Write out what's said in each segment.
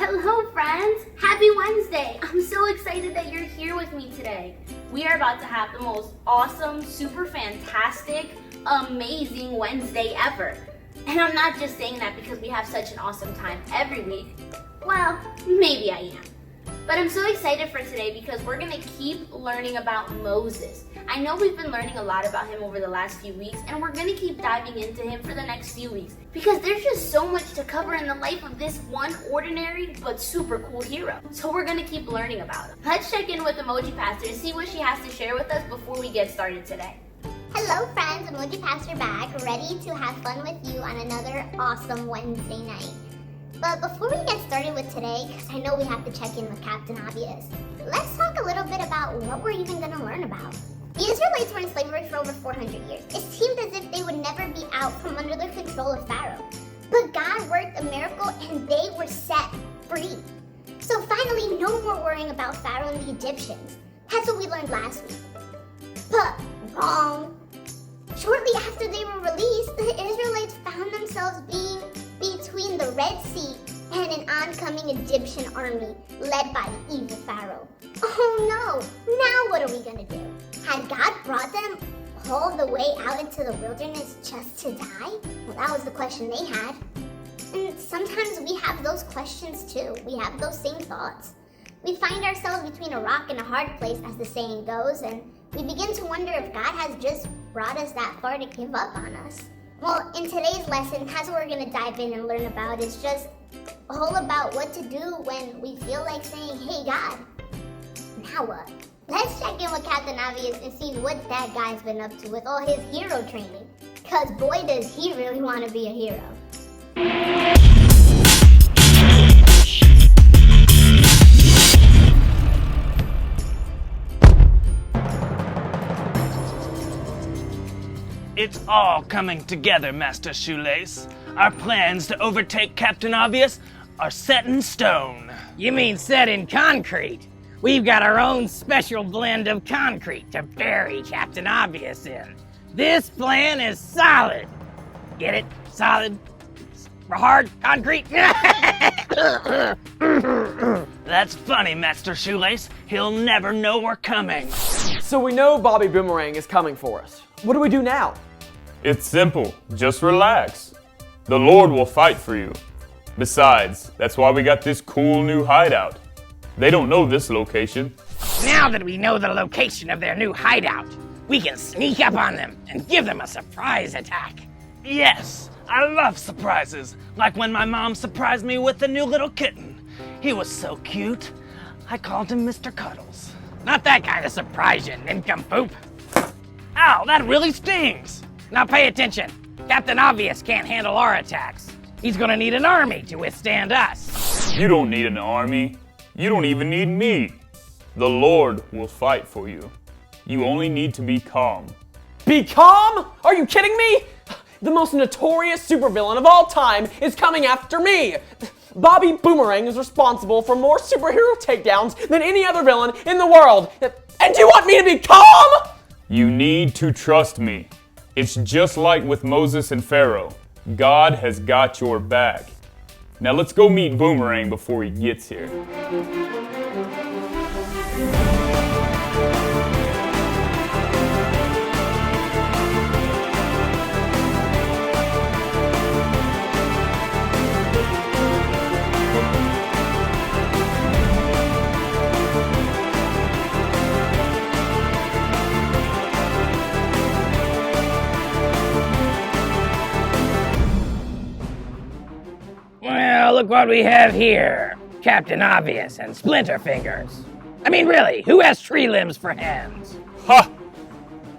Hello friends! Happy Wednesday! I'm so excited that you're here with me today. We are about to have the most awesome, super fantastic, amazing Wednesday ever. And I'm not just saying that because we have such an awesome time every week. Well, maybe I am. But I'm so excited for today because we're going to keep learning about Moses. I know we've been learning a lot about him over the last few weeks, and we're going to keep diving into him for the next few weeks because there's just so much to cover in the life of this one ordinary but super cool hero. So we're going to keep learning about him. Let's check in with Emoji Pastor to see what she has to share with us before we get started today. Hello friends, Emoji Pastor back, ready to have fun with you on another awesome Wednesday night. But before we get started with today, because I know we have to check in with Captain Obvious, let's talk a little bit about what we're even going to learn about. The Israelites were in slavery for over 400 years. It seemed as if they would never be out from under the control of Pharaoh. But God worked a miracle and they were set free. So finally, no more worrying about Pharaoh and the Egyptians. That's what we learned last week. But wrong. Shortly after they were released, the Israelites found themselves being between the Red Sea and an oncoming Egyptian army led by the evil Pharaoh. Oh no! Now what are we gonna do? Had God brought them all the way out into the wilderness just to die? Well, that was the question they had. And sometimes we have those questions too. We have those same thoughts. We find ourselves between a rock and a hard place, as the saying goes, and we begin to wonder if God has just brought us that far to give up on us. Well, in today's lesson, that's what we're going to dive in and learn about. Is just all about what to do when we feel like saying, hey God, now what? Let's check in with Captain Obvious and see what that guy's been up to with all his hero training. Because boy, does he really want to be a hero. It's all coming together, Master Shoelace. Our plans to overtake Captain Obvious are set in stone. You mean set in concrete? We've got our own special blend of concrete to bury Captain Obvious in. This plan is solid. Get it? Solid? Hard concrete? That's funny, Master Shoelace. He'll never know we're coming. So we know Bobby Boomerang is coming for us. What do we do now? It's simple. Just relax. The Lord will fight for you. Besides, that's why we got this cool new hideout. They don't know this location. Now that we know the location of their new hideout, we can sneak up on them and give them a surprise attack. Yes, I love surprises, like when my mom surprised me with a new little kitten. He was so cute. I called him Mr. Cuddles. Not that kind of surprise, you nincompoop. Ow, that really stings! Now pay attention. Captain Obvious can't handle our attacks. He's gonna need an army to withstand us. You don't need an army. You don't even need me. The Lord will fight for you. You only need to be calm. Be calm? Are you kidding me? The most notorious supervillain of all time is coming after me. Bobby Boomerang is responsible for more superhero takedowns than any other villain in the world. And you want me to be calm? You need to trust me. It's just like with Moses and Pharaoh. God has got your back. Now let's go meet Boomerang before he gets here. Well, look what we have here. Captain Obvious and Splinterfingers. I mean, really, who has tree limbs for hands? Ha!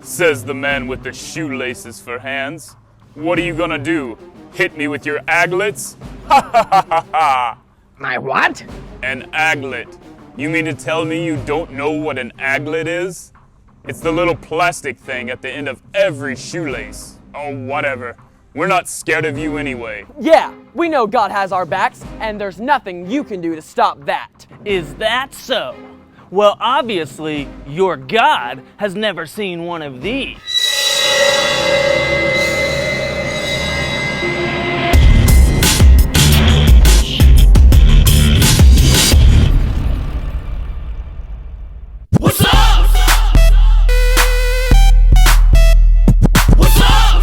Says the man with the shoelaces for hands. What are you gonna do? Hit me with your aglets? Ha ha ha ha ha! My what? An aglet. You mean to tell me you don't know what an aglet is? It's the little plastic thing at the end of every shoelace. Oh, whatever. We're not scared of you anyway. Yeah, we know God has our backs, and there's nothing you can do to stop that. Is that so? Well, obviously, your God has never seen one of these. What's up? What's up?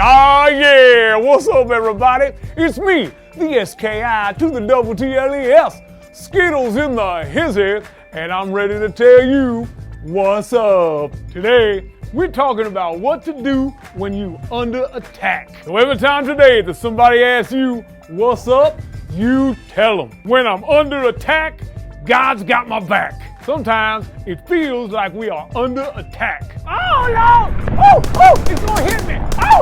Ah, yeah! What's up, everybody? It's me, the SKI to the double TLES, Skittles in the hizzy, and I'm ready to tell you what's up. Today, we're talking about what to do when you under attack. So every time today that somebody asks you what's up, you tell them. When I'm under attack, God's got my back. Sometimes it feels like we are under attack. Oh, no! Oh, it's gonna hit me! Oh!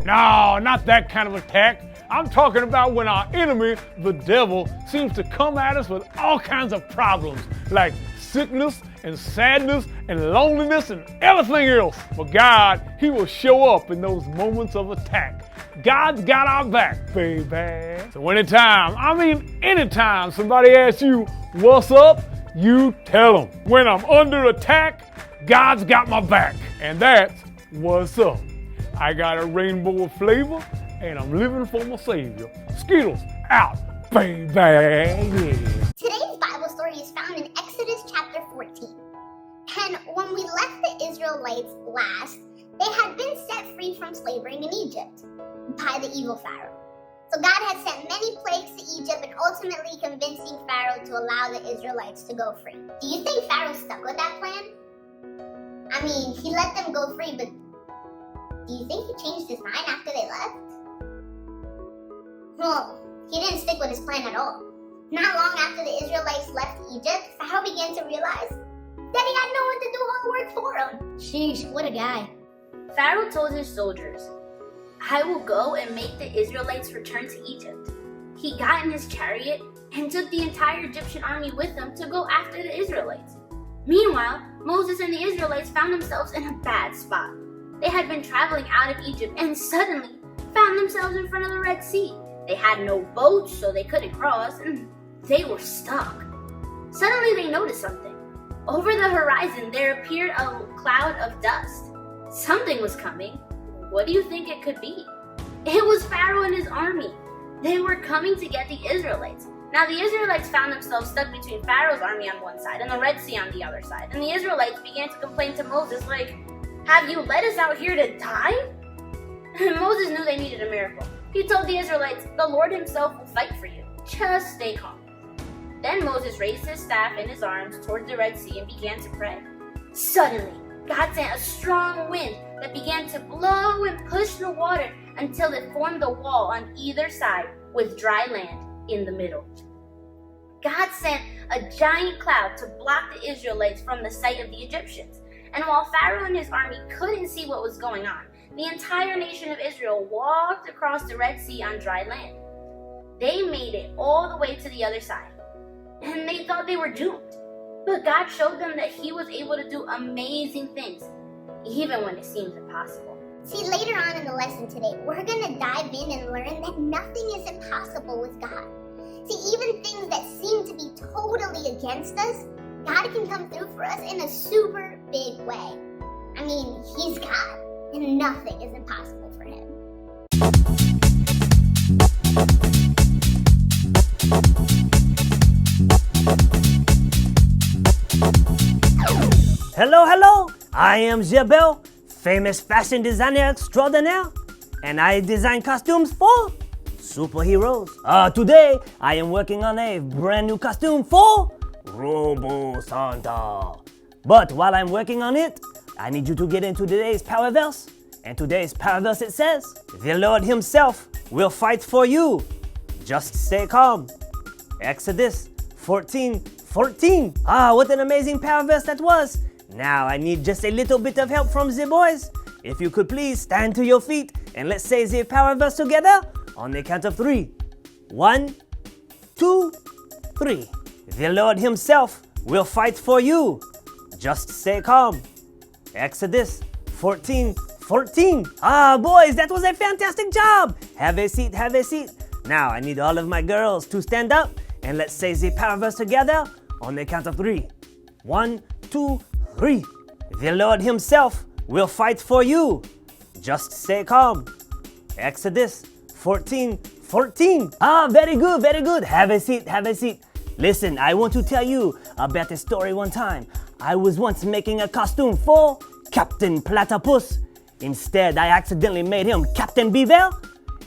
No, not that kind of attack. I'm talking about when our enemy, the devil, seems to come at us with all kinds of problems, like sickness and sadness and loneliness and everything else. But God, He will show up in those moments of attack. God's got our back, baby. So anytime somebody asks you, what's up? You tell them. When I'm under attack, God's got my back. And that's what's up. I got a rainbow of flavor, and I'm living for my Savior. Skittles out, baby. Yeah. Today's Bible story is found in Exodus chapter 14. And when we left the Israelites last, they had been set free from slavery in Egypt by the evil Pharaoh. So God had sent many plagues to Egypt and ultimately convincing Pharaoh to allow the Israelites to go free. Do you think Pharaoh stuck with that plan? I mean, he let them go free, but do you think he changed his mind after they left? Well, he didn't stick with his plan at all. Not long after the Israelites left Egypt, Pharaoh began to realize that he had no one to do all the work for him. Sheesh, what a guy. Pharaoh told his soldiers, I will go and make the Israelites return to Egypt. He got in his chariot and took the entire Egyptian army with him to go after the Israelites. Meanwhile, Moses and the Israelites found themselves in a bad spot. They had been traveling out of Egypt and suddenly found themselves in front of the Red Sea. They had no boats, so they couldn't cross, and they were stuck. Suddenly they noticed something. Over the horizon, there appeared a cloud of dust. Something was coming. What do you think it could be? It was Pharaoh and his army. They were coming to get the Israelites. Now the Israelites found themselves stuck between Pharaoh's army on one side and the Red Sea on the other side. And the Israelites began to complain to Moses like, have you led us out here to die? And Moses knew they needed a miracle. He told the Israelites, the Lord himself will fight for you. Just stay calm. Then Moses raised his staff in his arms toward the Red Sea and began to pray. Suddenly, God sent a strong wind that began to blow and push the water until it formed a wall on either side with dry land in the middle. God sent a giant cloud to block the Israelites from the sight of the Egyptians. And while Pharaoh and his army couldn't see what was going on, the entire nation of Israel walked across the Red Sea on dry land. They made it all the way to the other side, and they thought they were doomed. But God showed them that He was able to do amazing things, even when it seems impossible. See, later on in the lesson today, we're going to dive in and learn that nothing is impossible with God. See, even things that seem to be totally against us, God can come through for us in a super big way. I mean, He's God, and nothing is impossible for Him. Hello, hello! I am Jebel, famous fashion designer extraordinaire, and I design costumes for superheroes. Today, I am working on a brand new costume for Robo Santa. But while I'm working on it, I need you to get into today's power verse. And today's power verse, it says, the Lord Himself will fight for you. Just stay calm. Exodus 14:14. What an amazing power verse that was. Now I need just a little bit of help from the boys. If you could please stand to your feet and let's say the power verse together on the count of 3. 1, 2, 3. The Lord Himself will fight for you. Just stay calm. Exodus 14:14. Boys, that was a fantastic job. Have a seat, have a seat. Now I need all of my girls to stand up and let's say the power verse together on the count of 3. 1, 2, 3. The Lord Himself will fight for you. Just stay calm. Exodus 14:14. Very good, very good. Have a seat, have a seat. Listen, I want to tell you about a story one time. I was once making a costume for Captain Platypus. Instead, I accidentally made him Captain Beaver,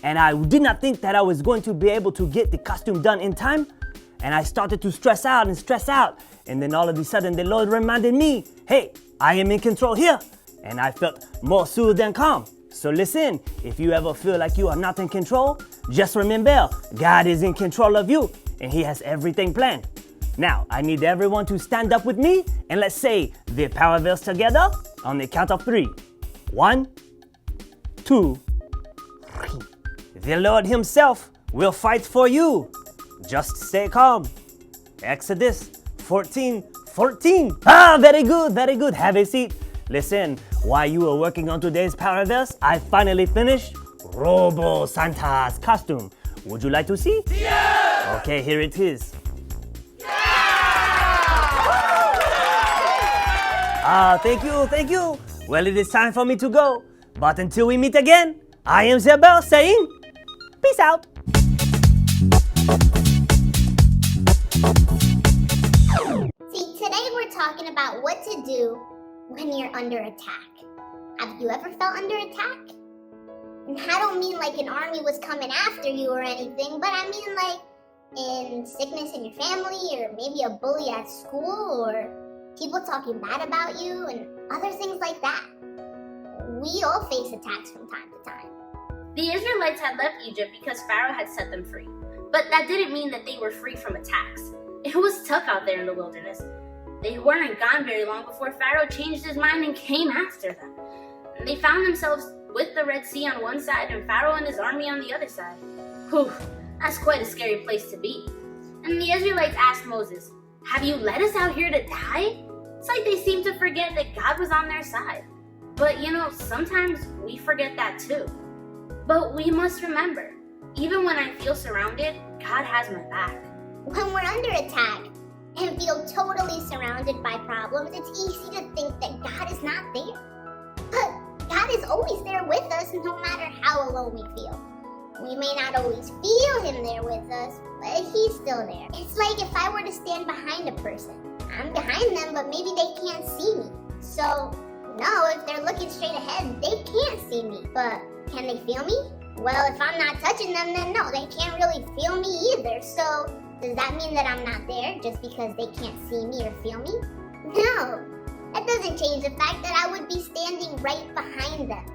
and I did not think that I was going to be able to get the costume done in time. And I started to stress out. And then all of a sudden, the Lord reminded me, hey, I am in control here. And I felt more soothed and calm. So listen, if you ever feel like you are not in control, just remember, God is in control of you, and He has everything planned. Now, I need everyone to stand up with me, and let's say the power verse together on the count of 3. 1, 2, 3. The Lord Himself will fight for you. Just stay calm. Exodus 14:14. Very good, very good. Have a seat. Listen, while you were working on today's power verse, I finally finished Robo Santa's costume. Would you like to see? Yeah! Okay, here it is. Thank you. Well, it is time for me to go. But until we meet again, I am Zebel saying, peace out. See, today we're talking about what to do when you're under attack. Have you ever felt under attack? And I don't mean like an army was coming after you or anything, but I mean like in sickness in your family, or maybe a bully at school, or people talking bad about you, and other things like that. We all face attacks from time to time. The Israelites had left Egypt because Pharaoh had set them free. But that didn't mean that they were free from attacks. It was tough out there in the wilderness. They weren't gone very long before Pharaoh changed his mind and came after them. And they found themselves with the Red Sea on one side and Pharaoh and his army on the other side. Whew, that's quite a scary place to be. And the Israelites asked Moses, "Have you led us out here to die?" It's like they seemed to forget that God was on their side. But sometimes we forget that too. But we must remember, even when I feel surrounded, God has my back. When we're under attack and feel totally surrounded by problems, it's easy to think that God is not there. But God is always there with us, no matter how alone we feel. We may not always feel Him there with us, but He's still there. It's like if I were to stand behind a person. I'm behind them, but maybe they can't see me. So, no, if they're looking straight ahead, they can't see me. But can they feel me? Well, if I'm not touching them, then no, they can't really feel me either. So, does that mean that I'm not there just because they can't see me or feel me? No, that doesn't change the fact that I would be standing right behind them.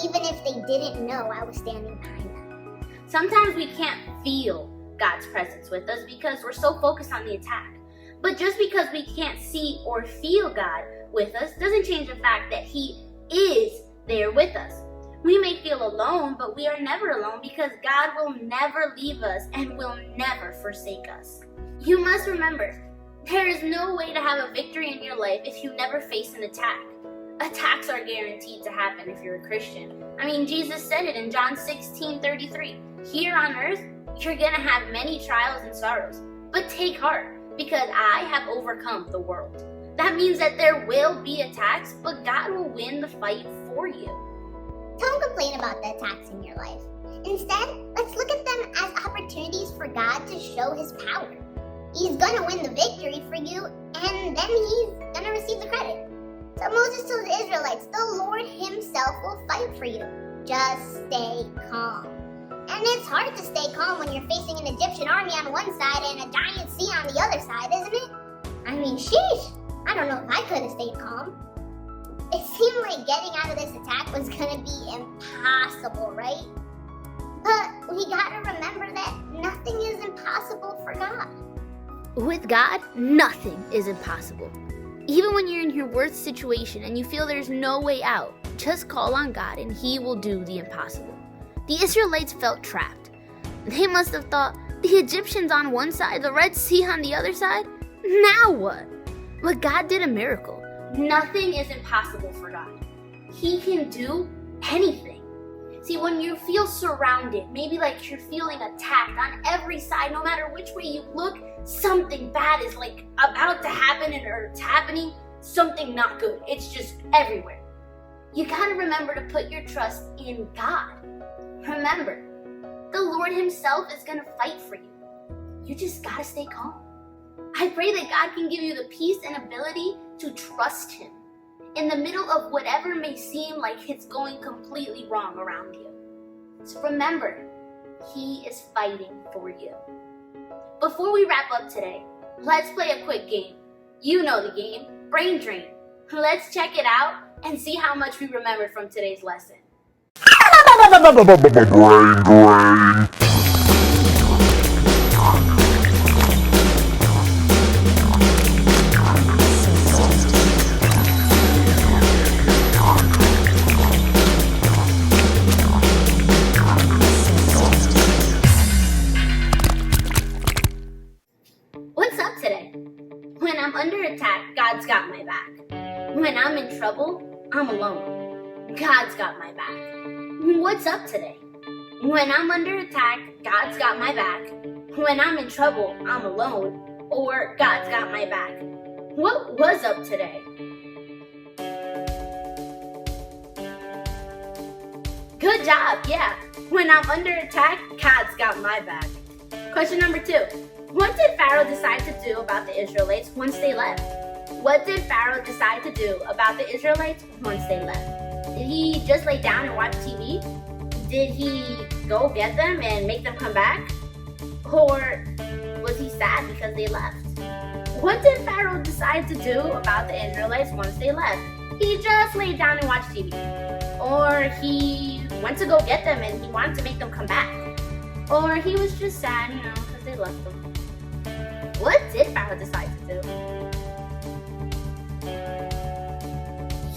even if they didn't know I was standing behind them. Sometimes we can't feel God's presence with us because we're so focused on the attack. But just because we can't see or feel God with us doesn't change the fact that He is there with us. We may feel alone, but we are never alone because God will never leave us and will never forsake us. You must remember, there is no way to have a victory in your life if you never face an attack. Attacks are guaranteed to happen if you're a Christian. I mean, Jesus said it in John 16:33. Here on earth, you're gonna have many trials and sorrows, but take heart, because I have overcome the world. That means that there will be attacks, but God will win the fight for you. Don't complain about the attacks in your life. Instead, let's look at them as opportunities for God to show His power. He's gonna win the victory for you, and then He's gonna receive the credit. So Moses told the Israelites, the Lord Himself will fight for you. Just stay calm. And it's hard to stay calm when you're facing an Egyptian army on one side and a giant sea on the other side, isn't it? I mean, sheesh, I don't know if I could have stayed calm. It seemed like getting out of this attack was gonna be impossible, right? But we gotta remember that nothing is impossible for God. With God, nothing is impossible. Even when you're in your worst situation and you feel there's no way out, just call on God and He will do the impossible. The Israelites felt trapped. They must have thought, the Egyptians on one side, the Red Sea on the other side? Now what? But God did a miracle. Nothing is impossible for God. He can do anything. See, when you feel surrounded, maybe like you're feeling attacked on every side, no matter which way you look, something bad is like about to happen or it's happening, something not good. It's just everywhere. You gotta remember to put your trust in God. Remember, the Lord Himself is gonna fight for you. You just gotta stay calm. I pray that God can give you the peace and ability to trust Him in the middle of whatever may seem like it's going completely wrong around you. So remember, He is fighting for you. Before we wrap up today, let's play a quick game. You know the game, Brain Drain. Let's check it out and see how much we remembered from today's lesson. Brain drain. What's up today? When I'm under attack, God's got my back. When I'm in trouble, I'm alone. God's got my back. What's up today? When I'm under attack, God's got my back. When I'm in trouble, I'm alone. Or God's got my back. What was up today? Good job, yeah. When I'm under attack, God's got my back. Question number 2. What did Pharaoh decide to do about the Israelites once they left? What did Pharaoh decide to do about the Israelites once they left? Did he just lay down and watch TV? Did he go get them and make them come back? Or was he sad because they left? What did Pharaoh decide to do about the Israelites once they left? He just laid down and watched TV. Or he went to go get them and he wanted to make them come back. Or he was just sad, because they left them. What did Pharaoh decide to do?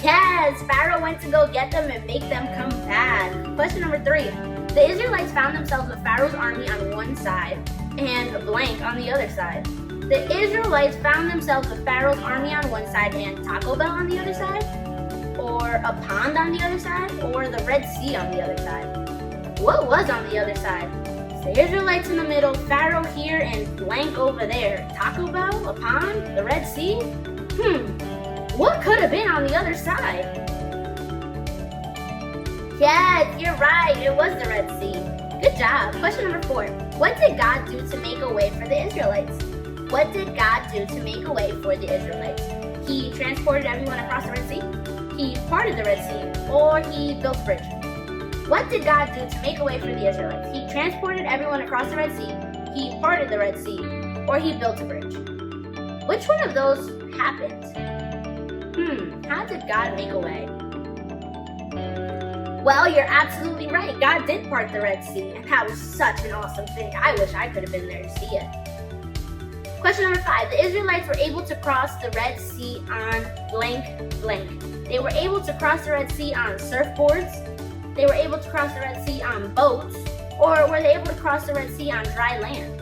Yes, Pharaoh went to go get them and make them come back. Question number 3. The Israelites found themselves with Pharaoh's army on one side and blank on the other side. The Israelites found themselves with Pharaoh's army on one side and Taco Bell on the other side? Or a pond on the other side? Or the Red Sea on the other side? What was on the other side? The Israelites in the middle, Pharaoh here, and blank over there. Taco Bell, a pond, the Red Sea? What could have been on the other side? Yes, you're right. It was the Red Sea. Good job. Question number 4. What did God do to make a way for the Israelites? What did God do to make a way for the Israelites? He transported everyone across the Red Sea? He parted the Red Sea? Or he built a bridge? What did God do to make a way for the Israelites? He transported everyone across the Red Sea? He parted the Red Sea? Or he built a bridge? Which one of those happened? How did God make a way? Well, you're absolutely right. God did part the Red Sea, and that was such an awesome thing. I wish I could have been there to see it. Question number 5. The Israelites were able to cross the Red Sea on blank blank. They were able to cross the Red Sea on surfboards. They were able to cross the Red Sea on boats. Or were they able to cross the Red Sea on dry land?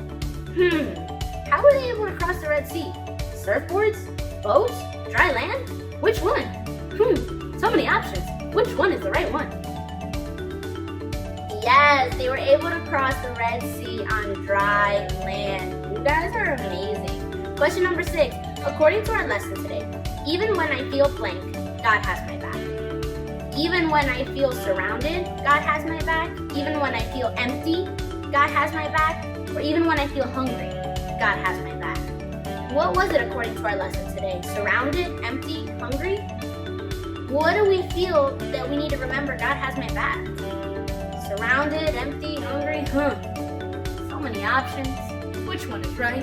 How were they able to cross the Red Sea? Surfboards? Boats? Dry land? Which one? So many options. Which one is the right one? Yes, they were able to cross the Red Sea on dry land. You guys are amazing. Question number 6. According to our lesson today, even when I feel blank, God has my back. Even when I feel surrounded, God has my back. Even when I feel empty, God has my back. Or even when I feel hungry, God has my back. What was it according to our lesson today? Surrounded, empty, hungry? What do we feel that we need to remember God has my back? Surrounded, empty, hungry? So many options. Which one is right?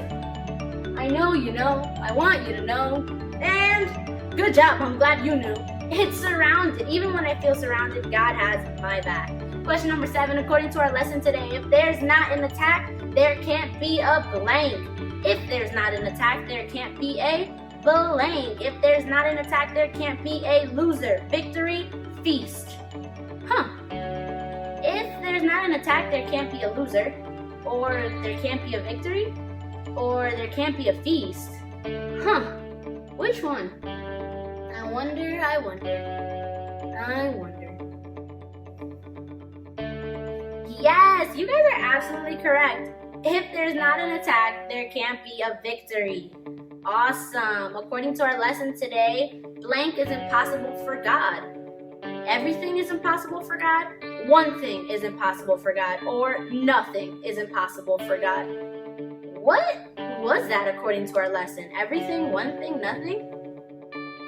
I know you know. I want you to know. And good job. I'm glad you knew. It's surrounded. Even when I feel surrounded, God has my back. Question number 7. According to our lesson today, if there's not an attack, there can't be a blank. If there's not an attack, there can't be a blank. If there's not an attack, there can't be a loser. Victory, feast. If there's not an attack, there can't be a loser. Or there can't be a victory. Or there can't be a feast. Which one? I wonder. Yes, you guys are absolutely correct. If there's not an attack, there can't be a victory. Awesome. According to our lesson today, blank is impossible for God. Everything is impossible for God. One thing is impossible for God. Or nothing is impossible for God. What was that according to our lesson? Everything, one thing, nothing?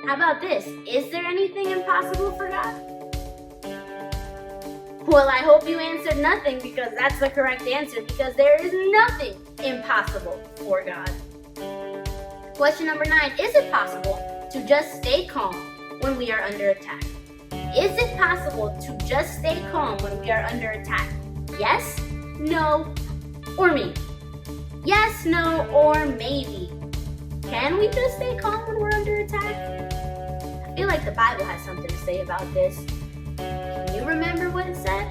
How about this? Is there anything impossible for God? Well, I hope you answered nothing because that's the correct answer because there is nothing impossible for God. Question number 9. Is it possible to just stay calm when we are under attack? Is it possible to just stay calm when we are under attack? Yes, no, or maybe. Yes, no, or maybe. Can we just stay calm when we're under attack? I feel like the Bible has something to say about this. Can you remember what it said?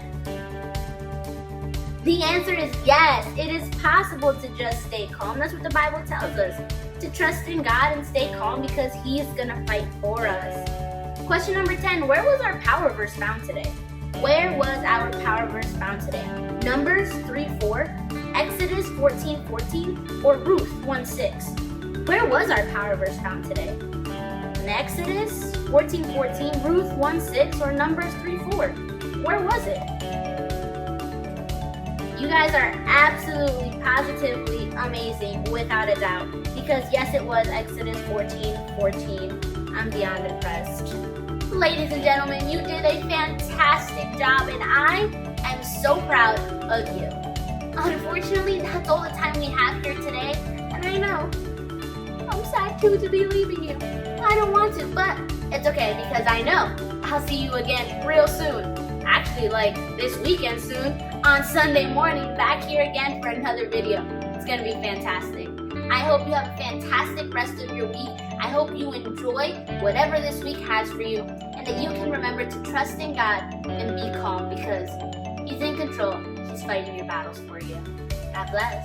The answer is yes. It is possible to just stay calm. That's what the Bible tells us. To trust in God and stay calm because He is going to fight for us. Question number 10. Where was our power verse found today? Where was our power verse found today? Numbers 3:4, Exodus 14:14, or Ruth 1:6? Where was our power verse found today? In Exodus 14:14, Ruth 1:6, or Numbers 3:4? Where was it? You guys are absolutely, positively amazing, without a doubt. Because yes, it was Exodus 14:14. I'm beyond impressed. Ladies and gentlemen, you did a fantastic job, and I am so proud of you. Unfortunately, that's all the time we have here today, and I know I'm sad too to be leaving you. I don't want to, but it's okay because I know I'll see you again real soon. Actually, like this weekend soon, on Sunday morning, back here again for another video. It's gonna be fantastic. I hope you have a fantastic rest of your week. I hope you enjoy whatever this week has for you, and that you can remember to trust in God and be calm because He's in control. He's fighting your battles for you. God bless.